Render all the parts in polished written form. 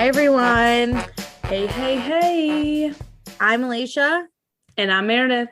Hi, everyone. Hey, hey, hey. I'm Alicia, And I'm Meredith.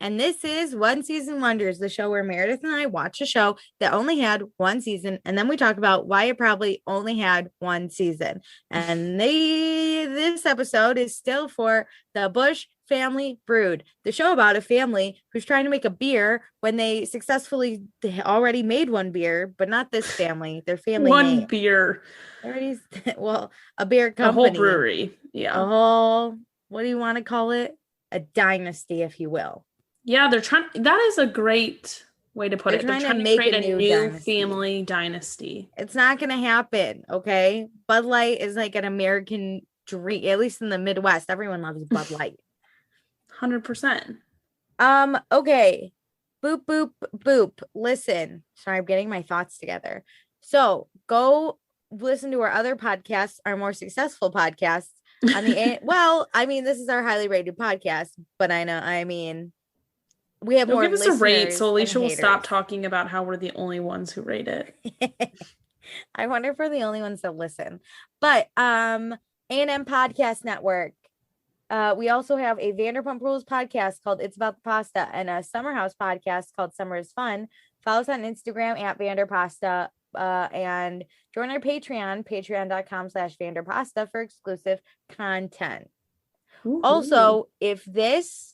and this is One Season Wonders, the show where Meredith and I watch a show that only had one season, and then we talk about why it probably only had one season. And this episode is still for the Busch family Brewed, the show about a family who's trying to make a beer when they successfully already made one beer, but not this family, their family One name. beer. Already, well, a beer A whole company. brewery. Yeah. A whole, what do you want to call it? A dynasty, if you will. Yeah, that is a great way to put They're it. trying They're trying to to make create a a new new dynasty. family dynasty. It's not going to happen, okay? Bud Light is like an American dream, at least in the Midwest. Everyone loves Bud Light. 100%. Okay. Boop, boop, boop. Listen. Sorry, I'm getting my thoughts together. So go listen to our other podcasts, our more successful podcasts on the well, I mean, this is our highly rated podcast, but we have They'll more give us a rate so listeners Alicia and will stop haters. talking about how we're the only ones who rate it. I wonder if we're the only ones that listen. But A&M Podcast Network. We also have a Vanderpump Rules podcast called It's About the Pasta and a Summer House podcast called Summer is Fun. Follow us on Instagram at Vanderpasta and join our patreon.com/Vanderpasta for exclusive content. Ooh. Also, if this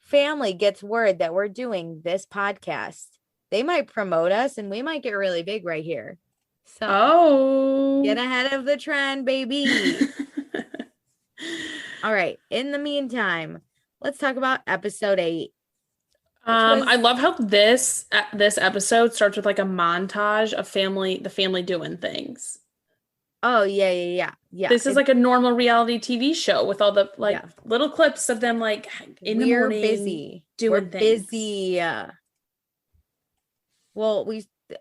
family gets word that we're doing this podcast, they might promote us and we might get really big right here. So get ahead of the trend, baby. All right. In the meantime, let's talk about episode 8. I love how this episode starts with like a montage of the family doing things. Oh, yeah. This is like a normal reality TV show with all the little clips of them like in the morning busy doing things. Busy. Well,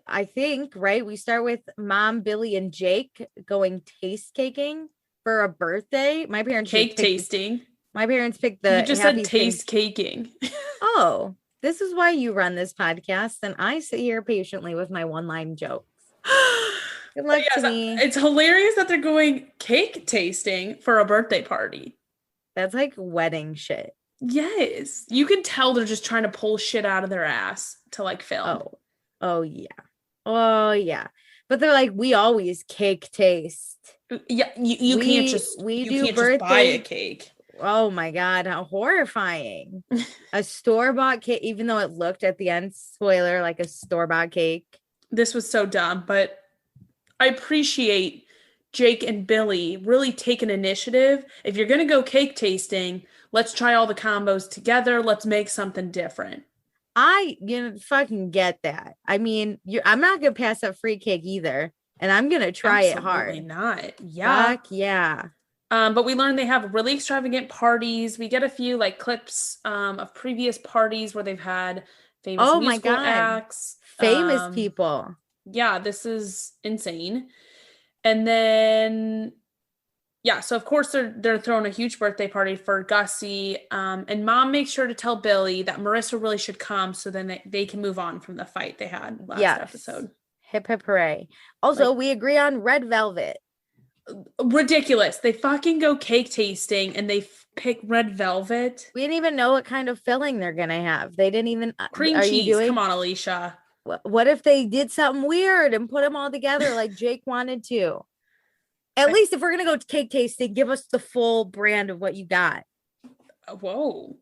I think, right? We start with Mom, Billy, and Jake going taste caking for a birthday. My parents cake tasting. My parents picked the. You just said taste caking. Oh, this is why you run this podcast, and I sit here patiently with my one-line jokes. Good luck to me. It's hilarious that they're going cake tasting for a birthday party. That's like wedding shit. Yes. You can tell they're just trying to pull shit out of their ass to like film. Oh yeah. But they're like, we always cake taste. Yeah, you can't just buy a cake. Oh my God, how horrifying. A store-bought cake, even though it looked at the end, spoiler, like a store-bought cake. This was so dumb, but I appreciate Jake and Billy really taking initiative. If you're going to go cake tasting, let's try all the combos together. Let's make something different. I fucking get that. I mean, I'm not going to pass up free cake either. And I'm going to try it hard. Absolutely not. Yeah. Fuck yeah. But we learned they have really extravagant parties. We get a few like clips of previous parties where they've had famous musical acts. Famous people. Yeah, this is insane. And then, yeah, so of course they're throwing a huge birthday party for Gussie. And Mom makes sure to tell Billy that Marissa really should come so then they can move on from the fight they had last episode. Hip hip hooray. Also, we agree on red velvet. Ridiculous. They fucking go cake tasting and they pick red velvet. We didn't even know what kind of filling they're going to have. They didn't even... Cream cheese. Come on, Alicia. What if they did something weird and put them all together like Jake wanted to? At least if we're going to go cake tasting, give us the full brand of what you got. Whoa.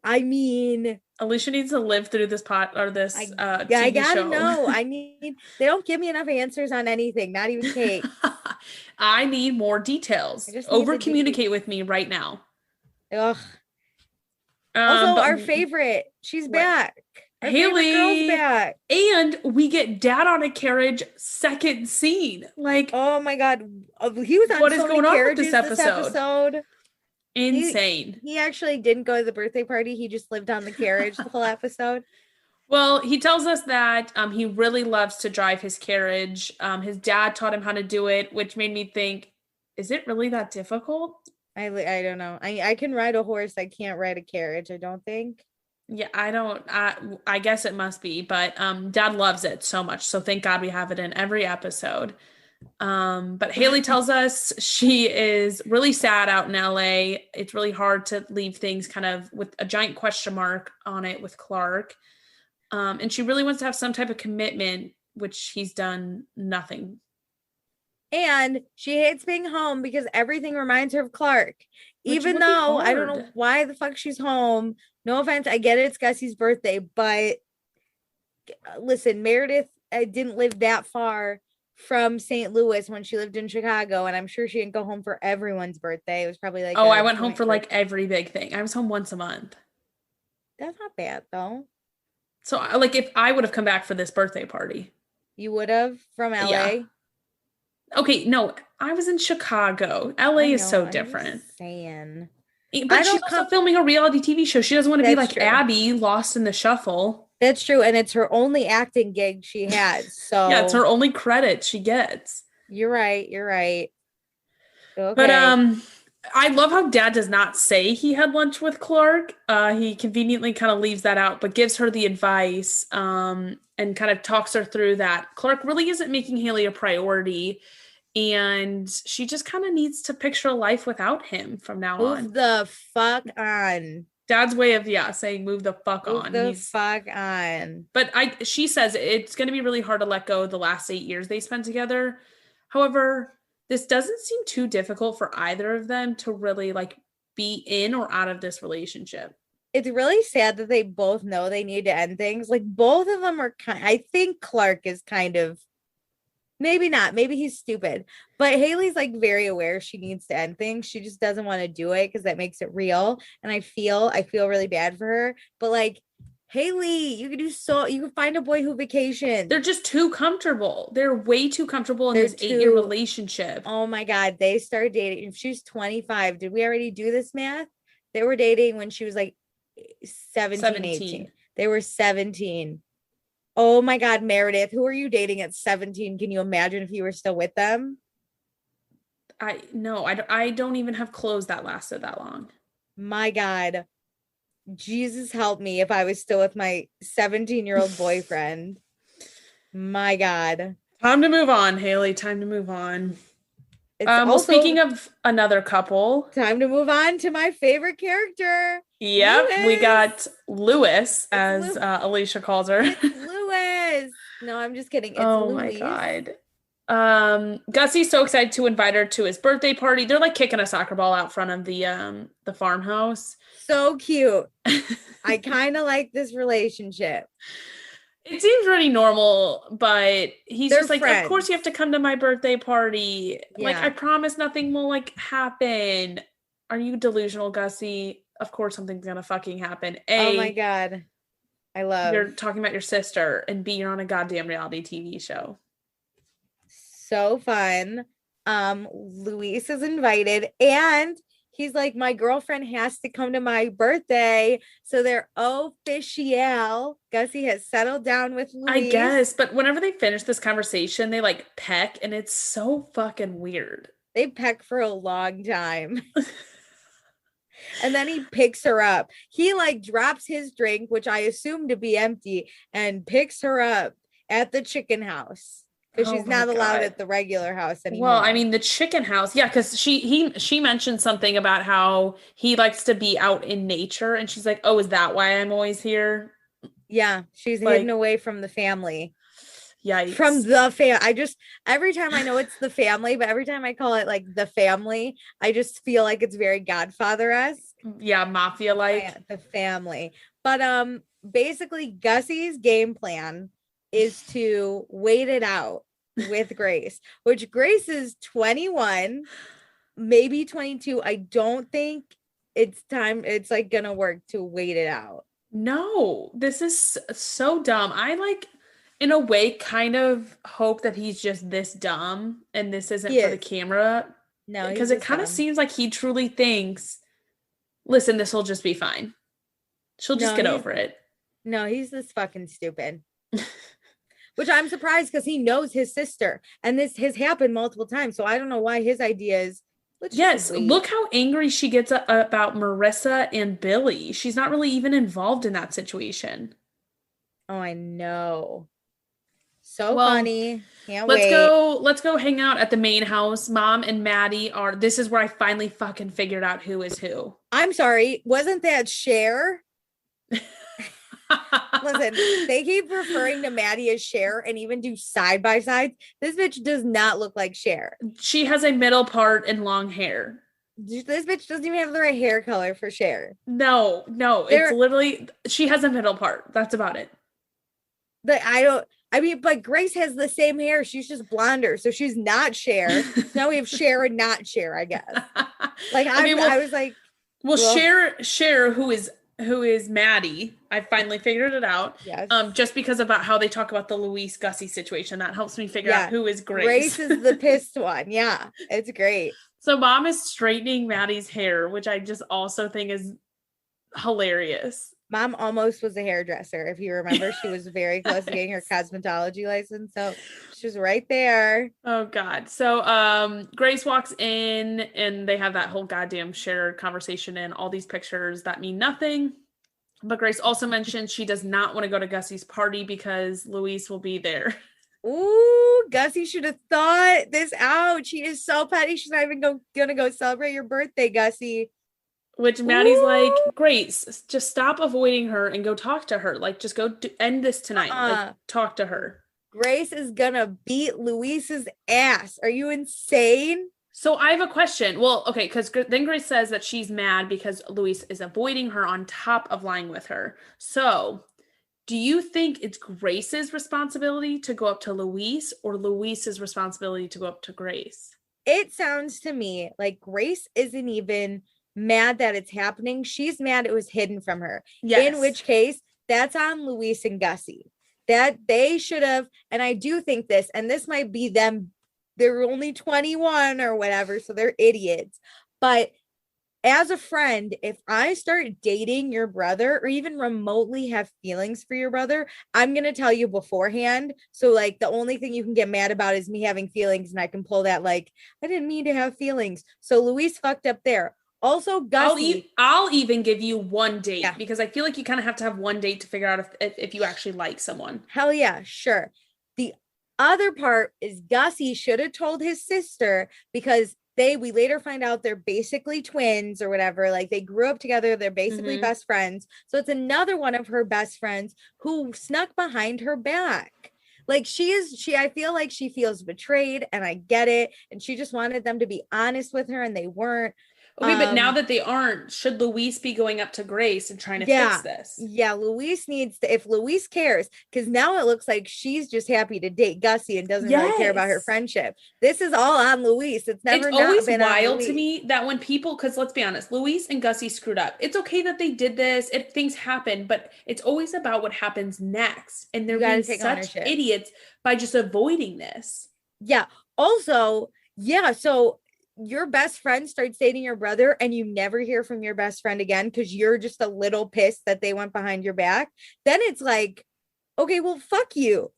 I mean... Alicia needs to live through this TV I gotta show. know. They don't give me enough answers on anything, not even cake. I need more details. Over communicate with me right now. Ugh. Also, our favorite, she's back. Our Haley girl's back. And we get Dad on a carriage second scene. Like, oh my God. He was on what is going on with this episode? Insane. He actually didn't go to the birthday party. He just lived on the carriage the whole episode. Well, he tells us that he really loves to drive his carriage. His dad taught him how to do it, which made me think, is it really that difficult? I don't know. I can ride a horse. I can't ride a carriage, I don't think. Yeah, I guess it must be, but Dad loves it so much. So thank God we have it in every episode. But Haley tells us she is really sad out in LA. It's really hard to leave things kind of with a giant question mark on it with Clark. And she really wants to have some type of commitment, which he's done nothing. And she hates being home because everything reminds her of Clark. Even though I don't know why the fuck she's home. No offense, I get it, it's Gussie's birthday, but listen, Meredith didn't live that far from St. Louis when she lived in Chicago, and I'm sure she didn't go home for everyone's birthday. It was probably like, oh, I went home for like every big thing. I was home once a month. That's not bad though. So like if I would have come back for this birthday party. You would have from LA? Yeah. Okay, no, I was in Chicago. LA is so different. Saying. But she's also filming a reality TV show. She doesn't want to be like true. Abby, lost in the shuffle. That's true. And it's her only acting gig she has. So yeah, it's her only credit she gets. You're right. Okay. But I love how Dad does not say he had lunch with Clark. He conveniently kind of leaves that out, but gives her the advice and kind of talks her through that Clark really isn't making Haley a priority. And she just kind of needs to picture a life without him from now on. Move the fuck on. Dad's way of saying move the fuck on. Move the fuck on. But she says it's going to be really hard to let go of the last 8 years they spent together. However, this doesn't seem too difficult for either of them to really like be in or out of this relationship. It's really sad that they both know they need to end things. Like both of them are I think Clark is kind of, maybe not, maybe he's stupid, but Haley's like very aware she needs to end things. She just doesn't want to do it because that makes it real. And I feel really bad for her, but like Haley, you can find a boy who vacations. They're just too comfortable. They're way too comfortable in this 8-year relationship. Oh my God. They started dating. If she's 25, did we already do this math? They were dating when she was like 17. 18. They were 17. Oh my God, Meredith, who are you dating at 17? Can you imagine if you were still with them? I don't even have clothes that lasted that long. My God. Jesus help me if I was still with my 17-year-old boyfriend. My God. Time to move on, Haley. Time to move on. Well, speaking of another couple. Time to move on to my favorite character. Yep. Lewis. We got Lewis, as Alicia calls her. It's Lewis. No, I'm just kidding. It's Louise. My God. Gussie's so excited to invite her to his birthday party. They're like kicking a soccer ball out front of the farmhouse. So cute. I kind of like this relationship. It seems really normal, but he's just like, friends. Of course you have to come to my birthday party. Yeah. Like, I promise nothing will like happen. Are you delusional, Gussie? Of course something's gonna fucking happen. Oh my God. You're talking about your sister, and B, you're on a goddamn reality TV show. So fun. Luis is invited, and he's like, my girlfriend has to come to my birthday. So they're official. Gussie has settled down with Luis. I guess, but whenever they finish this conversation, they like peck, and it's so fucking weird. They peck for a long time. And then he picks her up. He like drops his drink, which I assume to be empty, and picks her up at the chicken house. Because she's not allowed at the regular house anymore. Well, I mean, the chicken house, yeah, because she mentioned something about how he likes to be out in nature, and she's like, oh, is that why I'm always here? Yeah, she's hidden away from the family. Yikes. From the family. Every time I know it's the family, but every time I call it like the family, I just feel like it's very Godfather-esque. Yeah, mafia-like. Yeah, the family. But basically, Gussie's game plan is to wait it out with Grace, which Grace is 21, maybe 22. I don't think it's like gonna work to wait it out. No, this is so dumb. I like, in a way, kind of hope that he's just this dumb and this isn't for the camera. No, because it kind of seems like he truly thinks, listen, this will just be fine. She'll just get over it. No, he's this fucking stupid. Which I'm surprised because he knows his sister, and this has happened multiple times. So I don't know why his idea is. Yes, look how angry she gets about Marissa and Billy. She's not really even involved in that situation. Oh, I know. So Well, funny. Can't wait. let's go hang out at the main house. Mom and Maddie this is where I finally fucking figured out who is who. I'm sorry. Wasn't that Cher? Listen, they keep referring to Maddie as Cher and even do side by sides. This bitch does not look like Cher. She has a middle part and long hair. This bitch doesn't even have the right hair color for Cher. No, it's literally, she has a middle part. That's about it. But Grace has the same hair. She's just blonder. So she's not Cher. So now we have Cher and not Cher, I guess. Like, I was like. Well, Cher, who is Maddie. I finally figured it out. Yes. Just because about how they talk about the Luis Gussie situation. That helps me figure out who is Grace. Grace is the pissed one. Yeah. It's great. So Mom is straightening Maddie's hair, which I just also think is hilarious. Mom almost was a hairdresser. If you remember, she was very close to getting her cosmetology license. So she was right there. Oh God. So Grace walks in and they have that whole goddamn shared conversation and all these pictures that mean nothing. But Grace also mentioned she does not want to go to Gussie's party because Luis will be there. Ooh, Gussie should have thought this out. She is so petty. She's not even gonna go celebrate your birthday, Gussie. Which Maddie's like, Grace, just stop avoiding her and go talk to her. Like, just go end this tonight. Like, talk to her. Grace is gonna beat Luis's ass. Are you insane? So I have a question. Well, okay, because then Grace says that she's mad because Luis is avoiding her on top of lying with her. So do you think it's Grace's responsibility to go up to Luis or Luis's responsibility to go up to Grace? It sounds to me like Grace isn't even mad that it's happening. She's mad it was hidden from her. Yes. In which case, that's on Luis and Gussie. That they should have, and I do think this, and this might be them, they're only 21 or whatever, so they're idiots. But as a friend, if I start dating your brother or even remotely have feelings for your brother, I'm going to tell you beforehand. So like the only thing you can get mad about is me having feelings, and I can pull that like, I didn't mean to have feelings. So Luis fucked up there. Also, Gussie. I'll even give you one date because I feel like you kind of have to have one date to figure out if you actually like someone. Hell yeah, sure. The other part is Gussie should have told his sister because we later find out they're basically twins or whatever. Like they grew up together. They're basically best friends. So it's another one of her best friends who snuck behind her back. Like I feel like she feels betrayed, and I get it. And she just wanted them to be honest with her, and they weren't. Okay, but now that they aren't, should Luis be going up to Grace and trying to fix this? Yeah, Luis needs to, if Luis cares, because now it looks like she's just happy to date Gussie and doesn't really care about her friendship. This is all on Luis. It's always wild to me that when people, because let's be honest, Luis and Gussie screwed up. It's okay that they did this. things happen, but it's always about what happens next. And they're being such idiots by just avoiding this. Yeah. Also, so your best friend starts dating your brother and you never hear from your best friend again because you're just a little pissed that they went behind your back, then it's like, okay, well, fuck you.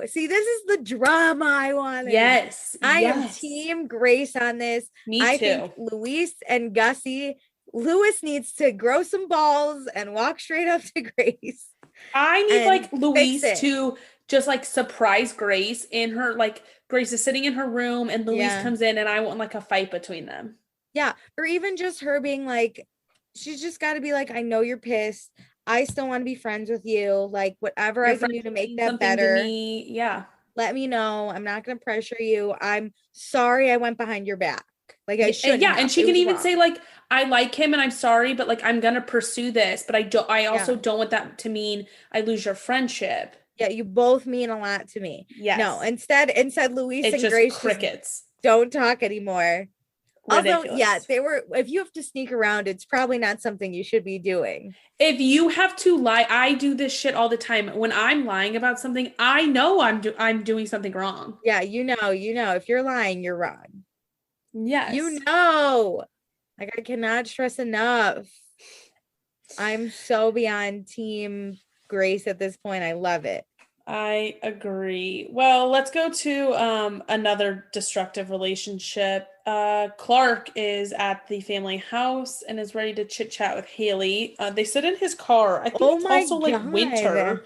See, this is the drama I wanted. Yes. I am team Grace on this. Me too. I think Luis and Gussie, Luis needs to grow some balls and walk straight up to Grace. I need like Luis to just like surprise Grace in her, like Grace is sitting in her room and Luis comes in and I want like a fight between them. Yeah. Or even just her being like, she's just got to be like, I know you're pissed. I still want to be friends with you. Like whatever I can do to make that better. Yeah. Let me know. I'm not going to pressure you. I'm sorry I went behind your back. Like I shouldn't. Yeah. And she can even say like, I like him and I'm sorry, but like, I'm going to pursue this, but I also don't want that to mean I lose your friendship. Yeah, you both mean a lot to me. Yes. No, instead Luis it's and Grace crickets. Don't talk anymore. Ridiculous. Also, if you have to sneak around, it's probably not something you should be doing. If you have to lie, I do this shit all the time. When I'm lying about something, I know I'm doing something wrong. Yeah, you know, if you're lying, you're wrong. Yes. You know. Like I cannot stress enough. I'm so beyond team Grace at this point. I love it. I agree. Well, let's go to another destructive relationship. Clark is at the family house and is ready to chit chat with Haley. They sit in his car. I think it's also like winter.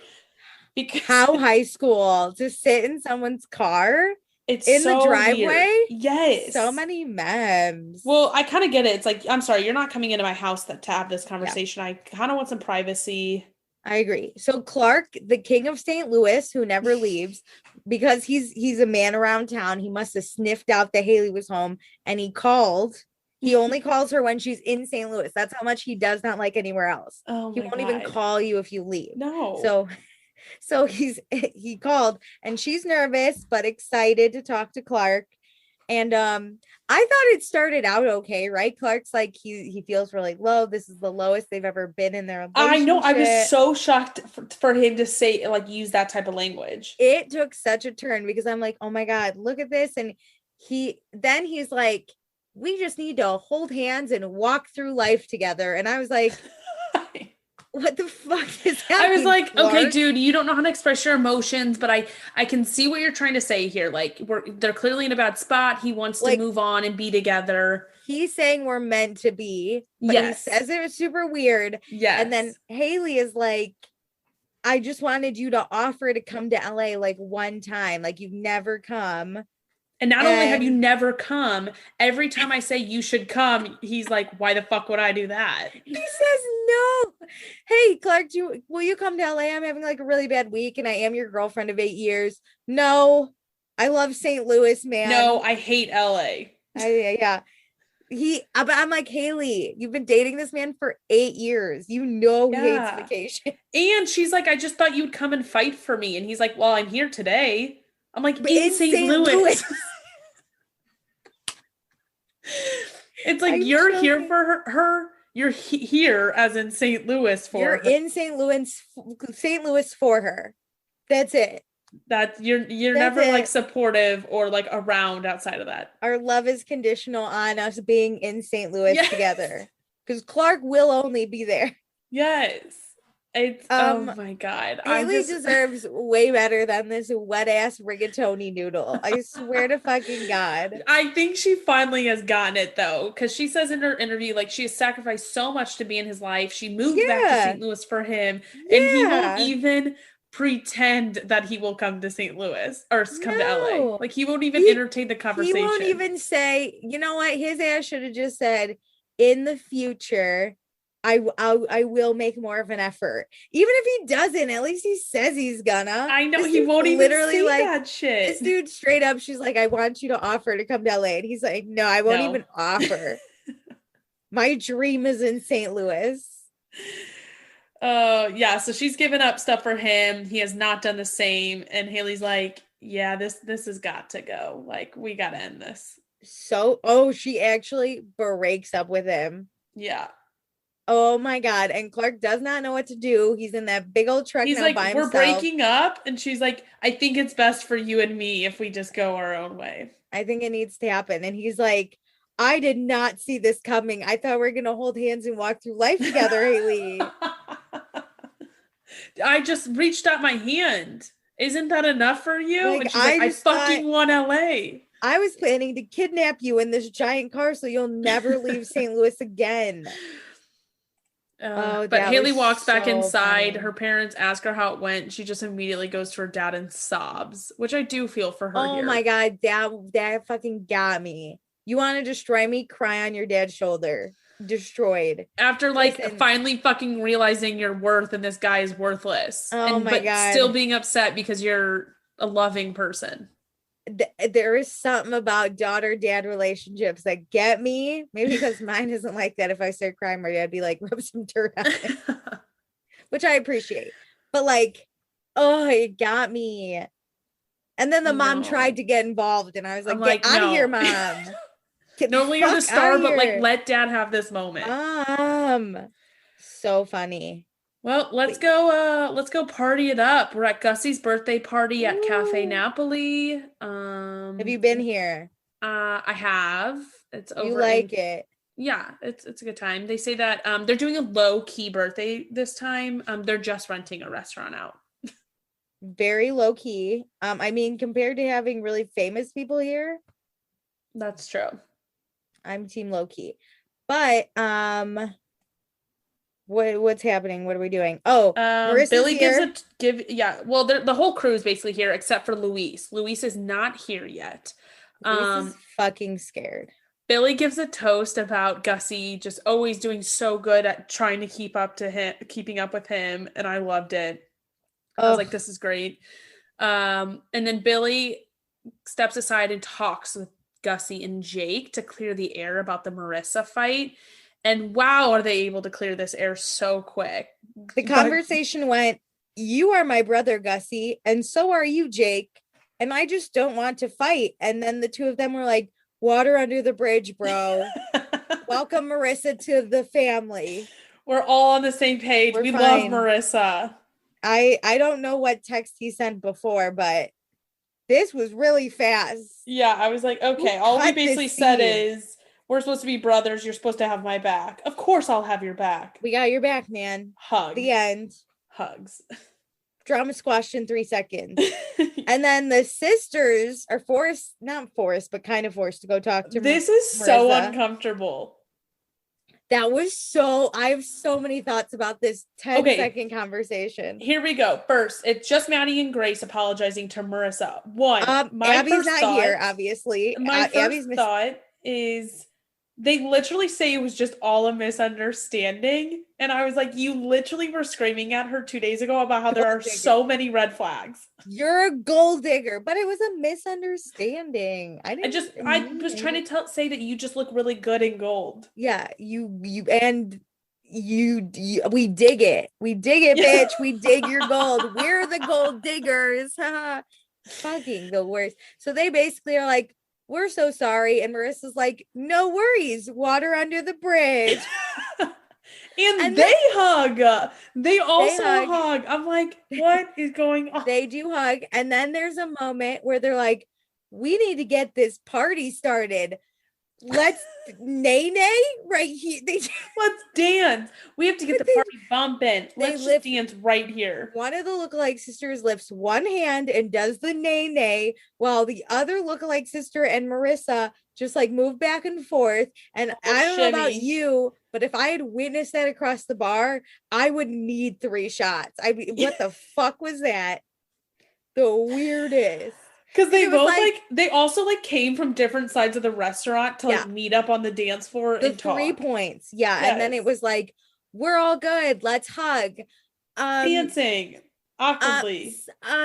because how high school to sit in someone's car it's in so the driveway. Weird. Yes. So many memes. Well, I kind of get it. It's like, I'm sorry, you're not coming into my house to have this conversation. Yeah. I kind of want some privacy. I agree. So Clark, the king of St. Louis, who never leaves, because he's a man around town, he must have sniffed out that Haley was home, and he called. He only calls her when she's in St. Louis. That's how much he does not like anywhere else. Oh he won't even call you if you leave. No. So he called, and she's nervous but excited to talk to Clark. And I thought it started out okay, right? Clark's like, he feels really low. This is the lowest they've ever been in their relationship. I know. I was so shocked for him to say, like, use that type of language. It took such a turn because I'm like, oh my God, look at this. And he's like, we just need to hold hands and walk through life together. And I was like, what the fuck is happening? I was like, Clark? Okay, dude, you don't know how to express your emotions, but I can see what you're trying to say here. Like, they're clearly in a bad spot. He wants to move on and be together. He's saying we're meant to be, but he says it was super weird. Yes. And then Haley is like, I just wanted you to offer to come to LA like one time. Like, you've never come. And not only have you never come, every time I say you should come, he's like, why the fuck would I do that? He says no. Hey, Clark, will you come to LA? I'm having like a really bad week and I am your girlfriend of 8 years. No, I love St. Louis, man. No, I hate LA. Yeah. I'm like, Haley, you've been dating this man for 8 years. You know he hates vacation. And she's like, I just thought you'd come and fight for me. And he's like, well, I'm here today. I'm like, in St. Louis. It's like, you're here for her. You're here as in St. Louis for her. You're in St. Louis for her. That's it. That you're never like supportive or like around outside of that. Our love is conditional on us being in St. Louis together. Because Clark will only be there. Yes. It's oh my God. Haley deserves way better than this wet ass rigatoni noodle. I swear to fucking God. I think she finally has gotten it though, because she says in her interview, like, she has sacrificed so much to be in his life. She moved back to St. Louis for him, and he won't even pretend that he will come to St. Louis or come to LA. Like, he won't even entertain the conversation. He won't even say, you know what? His ass should have just said, in the future, I will make more of an effort. Even if he doesn't, at least he says he's gonna. I know, he won't even say that shit. This dude straight up, she's like, I want you to offer to come to LA. And he's like, no, I won't even offer. My dream is in St. Louis. Yeah, so she's given up stuff for him. He has not done the same. And Haley's like, yeah, this has got to go. Like, we got to end this. So, she actually breaks up with him. Yeah. Oh my God. And Clark does not know what to do. He's in that big old truck. He's now like, by himself. We're breaking up. And she's like, I think it's best for you and me if we just go our own way. I think it needs to happen. And he's like, I did not see this coming. I thought we were going to hold hands and walk through life together, Haley. I just reached out my hand. Isn't that enough for you? Like, and she's like, I fucking want LA. I was planning to kidnap you in this giant car so you'll never leave St. Louis again. But Haley walks back inside. Funny. Her parents ask her how it went. She just immediately goes to her dad and sobs, which I do feel for her. Oh my God, dad fucking got me. You want to destroy me? Cry on your dad's shoulder. Destroyed. After finally fucking realizing your worth and this guy is worthless. Oh my God. Still being upset because you're a loving person. There is something about daughter-dad relationships that get me. Maybe because mine isn't like that. If I start crying, my dad'd be like, rub some dirt on it. Which I appreciate. But like, it got me. And then the mom tried to get involved, and I was like, get out of here, mom. Normally you're the star, but like, let dad have this moment. So funny. Well, let's go party it up. We're at Gussie's birthday party at Cafe Napoli. Have you been here? I have. It's over. You like it? Yeah, it's a good time. They say that they're doing a low-key birthday this time. They're just renting a restaurant out. Very low-key. I mean, compared to having really famous people here. That's true. I'm team low-key. But What's happening? What are we doing? Oh, Marissa's Billy here. well, the whole crew is basically here except for Luis. Luis is not here yet. Luis is Um, fucking scared. Billy gives a toast about Gussie just always doing so good at trying to keeping up with him, and I loved it. I was Oh, like, this is great. And then Billy steps aside and talks with Gussie and Jake to clear the air about the Marissa fight. And wow, are they able to clear this air so quick? the conversation went, "You are my brother, Gussie, and so are you, Jake. And I just don't want to fight." And then the two of them were like, "Water under the bridge, bro. Welcome Marissa to the family. We're all on the same page. We love fine." Marissa. I don't know what text he sent before, but this was really fast. Yeah, I was like, okay, all we basically said is we're supposed to be brothers. You're supposed to have my back. Of course I'll have your back. We got your back, man. Hug. The end. Hugs. Drama squashed in 3 seconds. And then the sisters are not forced, but kind of forced to go talk to This is Marissa. so uncomfortable. That was I have so many thoughts about this 10-second conversation. Here we go. First, it's just Maddie and Grace apologizing to Marissa. One, Abby's not here, obviously. My first thought is they literally say it was just all a misunderstanding. And I was like, you literally were screaming at her 2 days ago about how there are so many red flags. You're a gold digger, but it was a misunderstanding. I was trying to say that you just look really good in gold. Yeah, we dig it. We dig it, bitch. We dig your gold. We're the gold diggers. Fucking the worst. So they basically are like, we're so sorry. And Marissa's like, no worries. Water under the bridge. And they hug. They also hug. I'm like, what is going on? They do hug. And then there's a moment where they're like, we need to get this party started. Let's nay right here. Let's dance. We have to get the party bumping. Let's just dance right here. One of the lookalike sisters lifts one hand and does the nay, while the other lookalike sister and Marissa just like move back and forth. And I don't know about you, but if I had witnessed that across the bar, I would need 3 shots. What the fuck was that? The weirdest. Because they also came from different sides of the restaurant to meet up on the dance floor and talk. 3 points. Yeah. Yes. And then it was like, we're all good. Let's hug. Dancing awkwardly.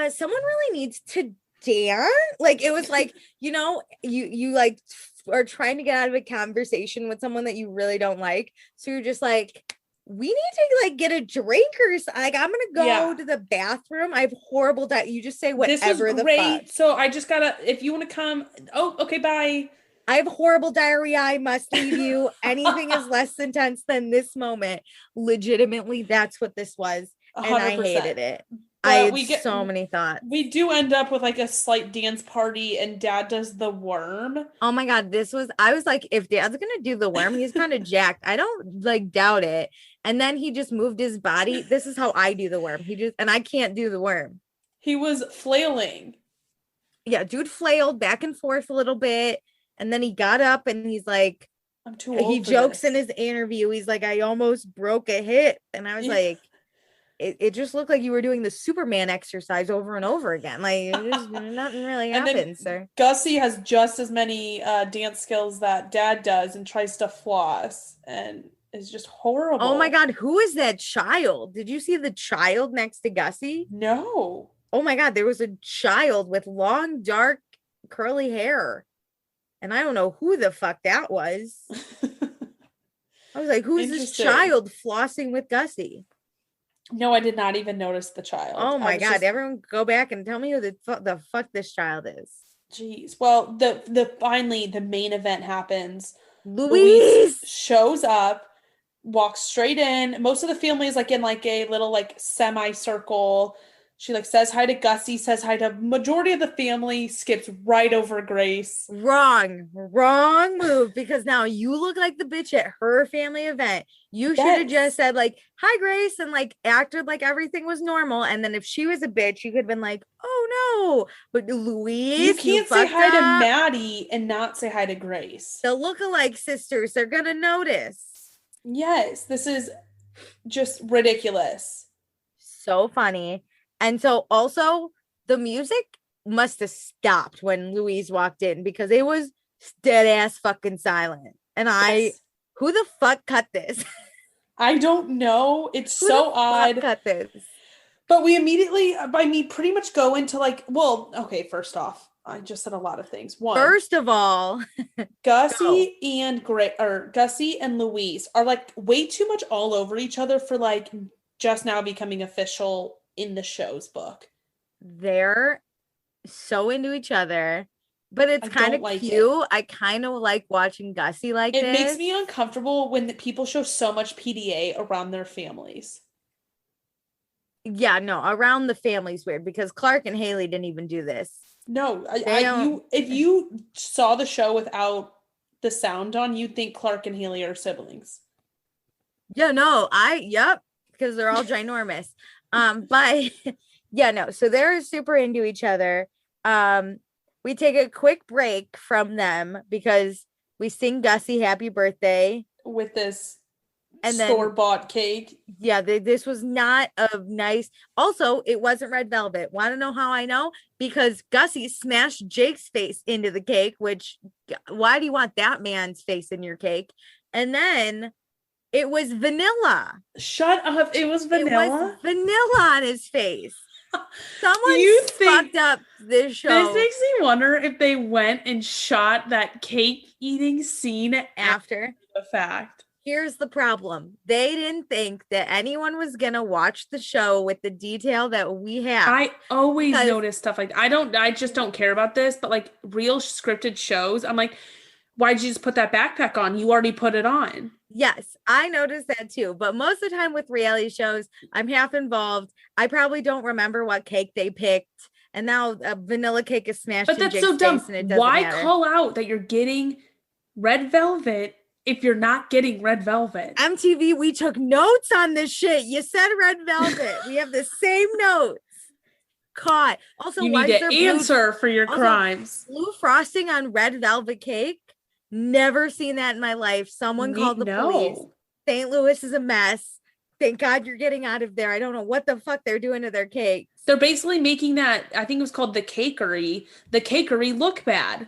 Someone really needs to dance. Like, it was like, you like are trying to get out of a conversation with someone that you really don't like. So you're just like, we need to like get a drink or something. Like, I'm gonna go to the bathroom. I have horrible you just say whatever the fuck. So I just gotta, if you want to come, okay, bye. I have horrible diarrhea. I must leave you. Anything is less intense than this moment. Legitimately, that's what this was. 100%. And I hated it. I had so many thoughts. We do end up with like a slight dance party and Dad does the worm. Oh my God. I was like, if Dad's going to do the worm, he's kind of jacked. I don't like doubt it. And then he just moved his body. This is how I do the worm. And I can't do the worm. He was flailing. Yeah. Dude flailed back and forth a little bit. And then he got up and he's like, I'm too old. He jokes in his interview. He's like, I almost broke a hip. And I was like, it just looked like you were doing the Superman exercise over and over again. Like, nothing really happens, sir. Gussie has just as many dance skills that Dad does and tries to floss and is just horrible. Oh my God, who is that child? Did you see the child next to Gussie? No. Oh my God, there was a child with long, dark, curly hair. And I don't know who the fuck that was. I was like, who's this child flossing with Gussie? No, I did not even notice the child. Oh my God. Everyone go back and tell me who the fuck this child is. Jeez. Well, finally the main event happens. Luis shows up, walks straight in. Most of the family is like in like a little like semicircle. She like says hi to Gussie, says hi to majority of the family, skips right over Grace. Wrong move, because now you look like the bitch at her family event. You should have just said like, hi Grace, and like acted like everything was normal. And then if she was a bitch, you could have been like, oh no. But Luis, you can't say hi to Maddie and not say hi to Grace. The lookalike sisters, they're gonna notice. Yes, this is Just ridiculous. So funny. And so also the music must have stopped when Louise walked in because it was dead ass fucking silent. And Yes. who the fuck cut this? I don't know. It's Who so the fuck odd. cut this? But we immediately, I mean, pretty much go into like, well, okay, first off, I just said a lot of things. One, First of all, go. Gussie and Louise are like way too much all over each other for like just now becoming official in the show's book. They're so into each other, but it's I kind of don't like cute. it. I kind of like watching Gussie like It makes this. me uncomfortable when the people show so much PDA around their families. Yeah, no, around the family's weird because Clark and Haley didn't even do this. No, They don't. you if you saw the show without the sound on, you'd think Clark and Haley are siblings. Yeah, no, yep, because they're all ginormous. But yeah, no, so they're super into each other. We take a quick break from them because we sing Gussie happy birthday With this and store-bought cake. yeah, this was not a nice. Also, it wasn't red velvet. Want to know how I know? Because Gussie smashed Jake's face into the cake, which why do you want that man's face in your cake? And then it was vanilla. Shut up. It was vanilla. It was vanilla on his face. Someone fucked up this show. This makes me wonder if they went and shot that cake eating scene after the fact. Here's the problem. They didn't think that anyone was going to watch the show with the detail that we have. I always notice stuff like that. I just don't care about this, but like real scripted shows, I'm like, why'd you just put that backpack on? You already put it on. Yes, I noticed that too. But most of the time with reality shows, I'm half involved. I probably don't remember what cake they picked. And now a vanilla cake is smashed. But that's so dumb. Why call out that you're getting red velvet if you're not getting red velvet? MTV, we took notes on this shit. You said red velvet. We have the same notes. Caught. Also, you need to answer for your crimes. Blue frosting on red velvet cake. Never seen that in my life. Someone called the police. St. Louis is a mess. Thank God you're getting out of there. I don't know what the fuck they're doing to their cake. They're basically making that, I think it was called the cakery look bad.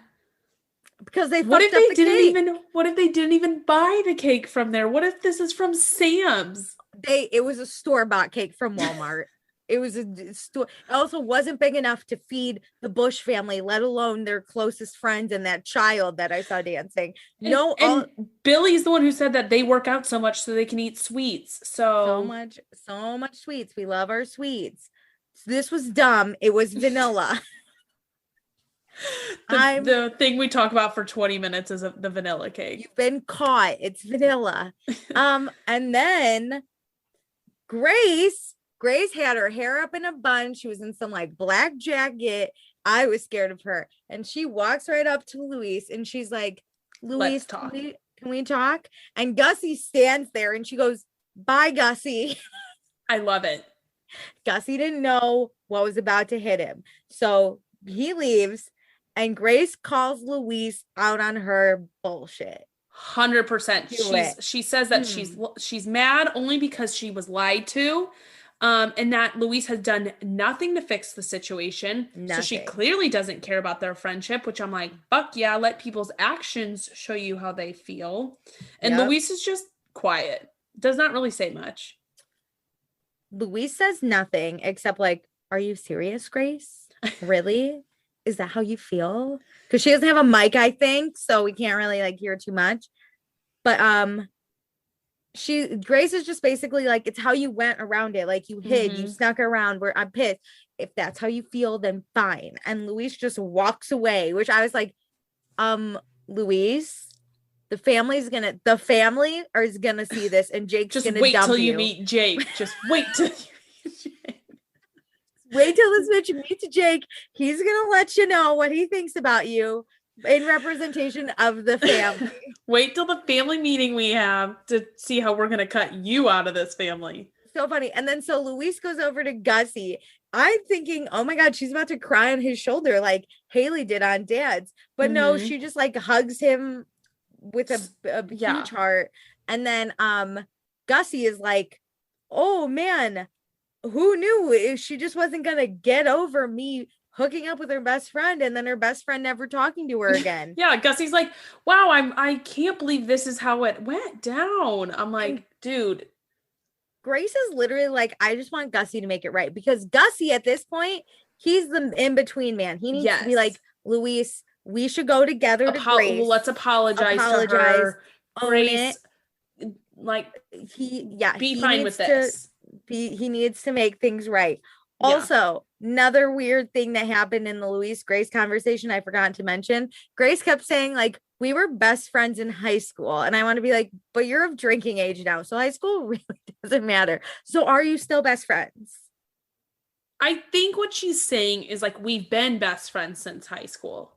Because they fucked up the cake. What if they didn't even buy the cake from there? What if this is from Sam's? It was a store-bought cake from Walmart. It was a store. It also wasn't big enough to feed the Busch family, let alone their closest friends and that child that I saw dancing. And Billy's the one who said that they work out so much so they can eat sweets. So much sweets. We love our sweets. This was dumb. It was vanilla. The thing we talk about for 20 minutes is the vanilla cake. You've been caught. It's vanilla. And then Grace had her hair up in a bun. She was in some like black jacket. I was scared of her. And she walks right up to Louise and she's like, Louise, can we talk? And Gussie stands there and she goes, bye, Gussie. I love it. Gussie didn't know what was about to hit him. So he leaves and Grace calls Louise out on her bullshit. 100%. She says that she's mad only because she was lied to. And that Louise has done nothing to fix the situation. So she clearly doesn't care about their friendship, which I'm like, fuck yeah, let people's actions show you how they feel. And Louise is just quiet. Does not really say much. Louise says nothing except like, are you serious, Grace? Really? Is that how you feel? Because she doesn't have a mic, I think, so we can't really like hear too much. But Grace is just basically like, it's how you went around it. Like you hid, you snuck around where I'm pissed. If that's how you feel, then fine. And Louise just walks away, which I was like, Louise, the family is gonna see this and Jake's just gonna wait dump till you meet Jake. Just wait till you meet Jake. Wait till this bitch meets Jake. He's gonna let you know what he thinks about you in representation of the family. Wait till the family meeting we have to see how we're gonna cut you out of this family. So funny. And then so Louise goes over to Gussie. I'm thinking, oh my God, she's about to cry on his shoulder like Haley did on Dad's. But no, she just like hugs him with a huge heart. And then Gussie is like, oh man, who knew she just wasn't gonna get over me hooking up with her best friend and then her best friend never talking to her again. Yeah, Gussie's like, wow, I can't believe this is how it went down. I'm like, And dude. Grace is literally like, I just want Gussie to make it right because Gussie at this point, he's the in-between man. He needs to be Yes. like, Luis, we should go together to Grace. Let's apologize to her. Own it. Grace, like, be He fine with needs to this. he needs to make things right. Yeah. Also, another weird thing that happened in the Luis Grace conversation I forgot to mention. Grace kept saying like we were best friends in high school, and I want to be like, but you're of drinking age now, so high school really doesn't matter. So are you still best friends? I think what she's saying is like we've been best friends since high school.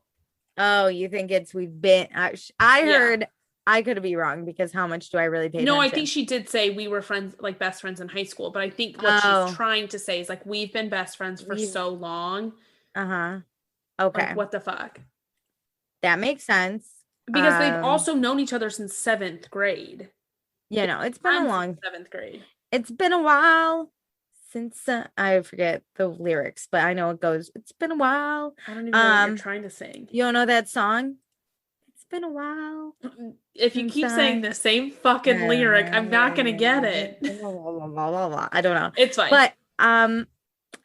Oh, you think it's we've been? I heard. I could be wrong because how much do I really pay attention? I think she did say we were friends, like best friends in high school. But I think what she's trying to say is like we've been best friends for so long. Okay. Like, what the fuck? That makes sense. Because they've also known each other since 7th grade. You know, it's been a long 7th grade. It's been a while since I forget the lyrics, but I know it goes. It's been a while. I don't even know what you're trying to sing. You don't know that song? It's been a while. If you keep saying the same fucking lyric, I'm not gonna get it. I don't know. It's fine. But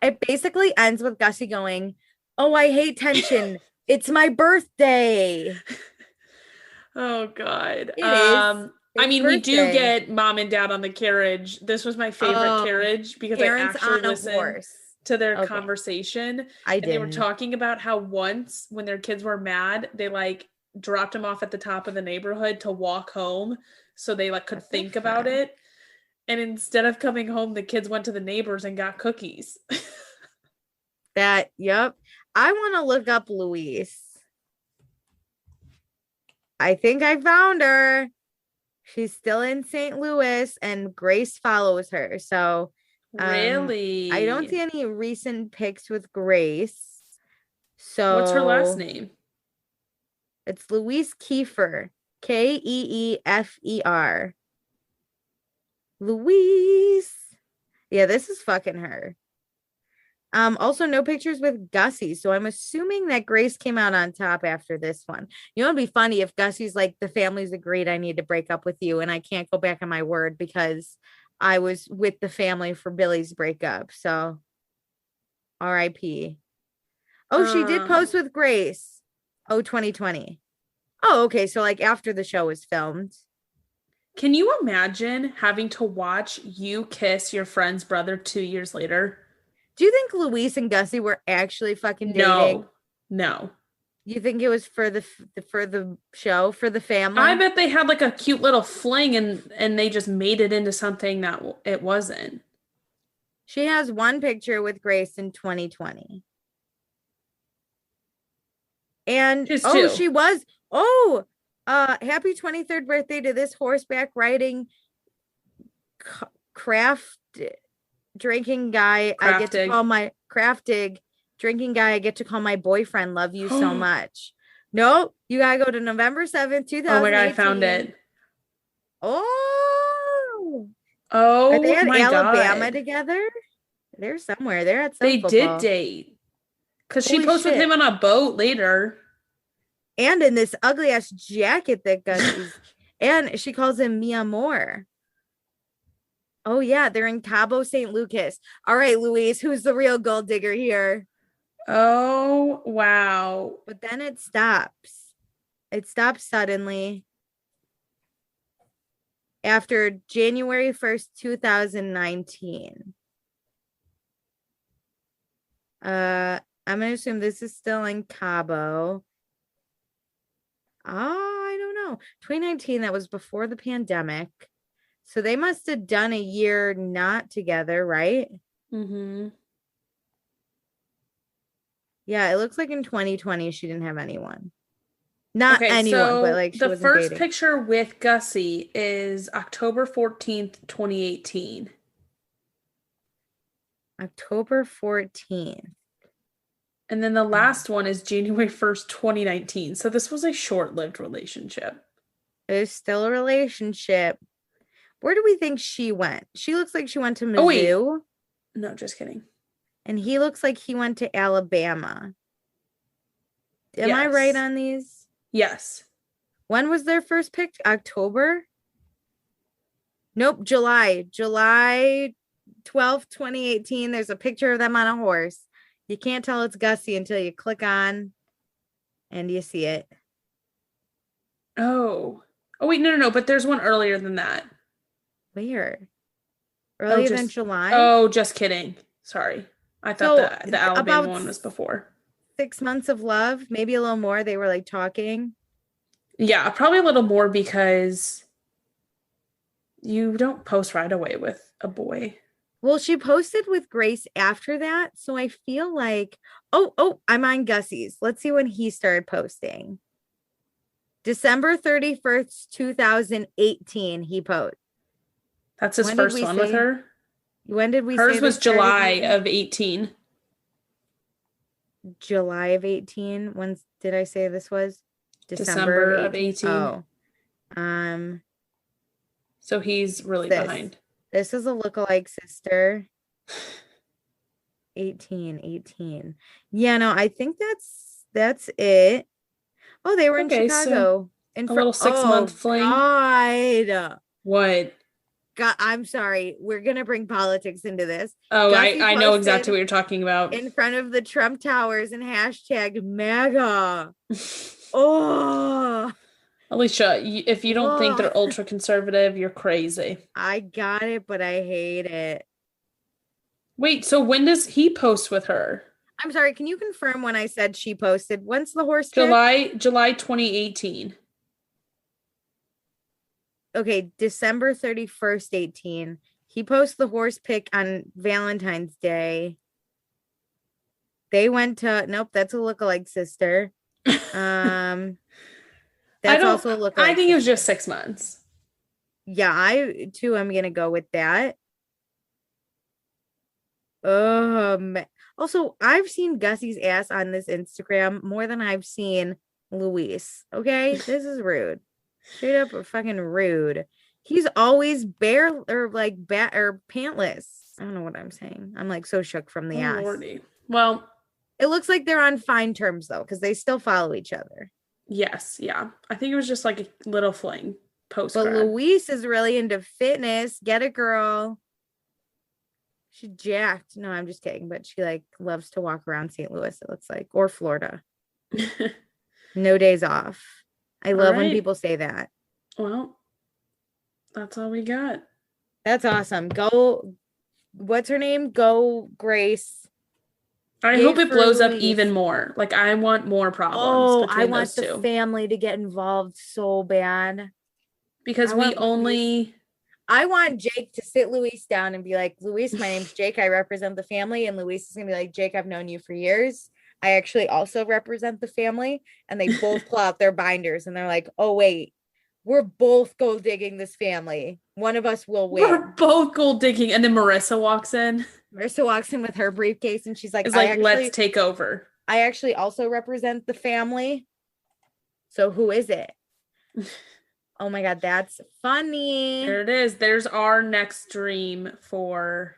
it basically ends with Gussie going, "Oh, I hate tension. It's my birthday." Oh God. It is. I mean, we do get mom and dad on the carriage. This was my favorite carriage because I actually listened to their conversation. I did. They were talking about how once when their kids were mad, they like dropped them off at the top of the neighborhood to walk home so they like could think about it. And instead of coming home, the kids went to the neighbors and got cookies. Yep. I want to look up Louise. I think I found her. She's still in St. Louis and Grace follows her. So really, I don't see any recent pics with Grace. So what's her last name? It's Louise Kiefer. Keefer. Louise. Yeah, this is fucking her. Also no pictures with Gussie, so I'm assuming that Grace came out on top after this one. You know, it'd be funny if Gussie's like, the family's agreed I need to break up with you and I can't go back on my word because I was with the family for Billy's breakup. So R.I.P. Oh, she did post with Grace. 2020. Oh, okay, so like after the show was filmed. Can you imagine having to watch you kiss your friend's brother 2 years later? Do you think Louise and Gussie were actually fucking dating? No. You think it was for the show, for the family? I bet they had like a cute little fling and they just made it into something that it wasn't. She has one picture with Grace in 2020. And she was. Happy 23rd birthday to this horseback riding craft drinking guy. I get to call my craftig drinking guy. I get to call my boyfriend. Love you so much. No, you gotta go to November 7th, 2018. Oh my God, I found it. Oh, are they at Alabama together? They're somewhere. They're at some football. Did date because she posted him on a boat later, and in this ugly ass jacket that Gussie's, and she calls him mi amor. Oh, yeah, they're in Cabo St. Lucas. All right, Louise, who's the real gold digger here? Oh, wow. But then it stops. It stops suddenly. After January 1st, 2019. I'm going to assume this is still in Cabo. I don't know. 2019, that was before the pandemic. So they must have done a year not together, right? Mm-hmm. Yeah, it looks like in 2020 she didn't have anyone. Not anyone, but like she the first dating. picture with Gussie is October 14th, 2018. October 14th. And then the last one is January 1st, 2019. So this was a short-lived relationship. It was still a relationship. Where do we think she went? She looks like she went to Oh, wait. Mizzou. No, just kidding. And he looks like he went to Alabama. Am I right on these? Yes. When was their first pick? October? Nope, July. July 12th, 2018. There's a picture of them on a horse. You can't tell it's Gussie until you click on and you see it. Oh. Oh, wait, no. But there's one earlier than that. Where? Earlier than July? Oh, just kidding. Sorry. I thought the Alabama one was before. 6 months of love, maybe a little more. They were like talking. Yeah, probably a little more because you don't post right away with a boy. Well, she posted with Grace after that. So I feel like, I'm on Gussie's. Let's see when he started posting. December 31st, 2018, he posted. That's his first one with her? When did we say hers was July of 18. July of 18. When did I say this was? December of 18. Oh. So he's really behind. This is a lookalike sister. 18. Yeah, no, I think that's it. Oh, they were in Chicago. So a little 6-month fling. God. What? God, I'm sorry. We're gonna bring politics into this. Oh, I know exactly what you're talking about. In front of the Trump Towers and hashtag MAGA. Oh, Alicia, if you don't think they're ultra conservative, you're crazy. I got it, but I hate it. Wait, so when does he post with her? I'm sorry, can you confirm when I said she posted? When's the horse pick? July 2018. Okay, December 31st, 18. He posted the horse pick on Valentine's Day. They went to, nope, that's a lookalike sister. That's also a lookalike. I think it was just 6 months. Yeah, I'm gonna go with that. Also, I've seen Gussie's ass on this Instagram more than I've seen Luis. Okay, this is rude. Straight up fucking rude. He's always bare or like or pantless. I don't know what I'm saying. I'm like so shook from the ass. Lordy. Well, it looks like they're on fine terms though, because they still follow each other. Yes, yeah. I think it was just like a little fling post. But Luis is really into fitness. Get a girl. She's jacked. No, I'm just kidding. But she like loves to walk around St. Louis, it looks like, or Florida. No days off. I love when people say that. Well, that's all we got. That's awesome. Go. What's her name? Go, Grace. I hope it blows up even more. Like, I want more problems. Oh, I want the family to get involved so bad. Because I want Jake to sit Luis down and be like, Luis, my name's Jake. I represent the family. And Luis is going to be like, Jake, I've known you for years. I actually also represent the family. And they both pull out their binders and they're like, oh, wait, we're both gold digging this family. One of us will win. We're both gold digging. And then Marissa walks in. Marissa walks in with her briefcase and she's like, let's take over. I actually also represent the family. So who is it? Oh my God, that's funny. There it is. There's our next dream for.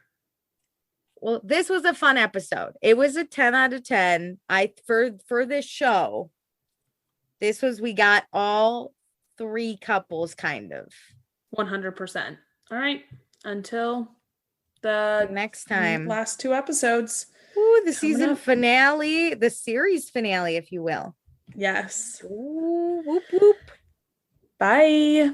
Well, this was a fun episode. It was a 10 out of 10. For this show, we got all three couples kind of. 100%. All right. Until the next time. Last 2 episodes. Ooh, the season finale, the series finale, if you will. Yes. Ooh, whoop, whoop. Bye.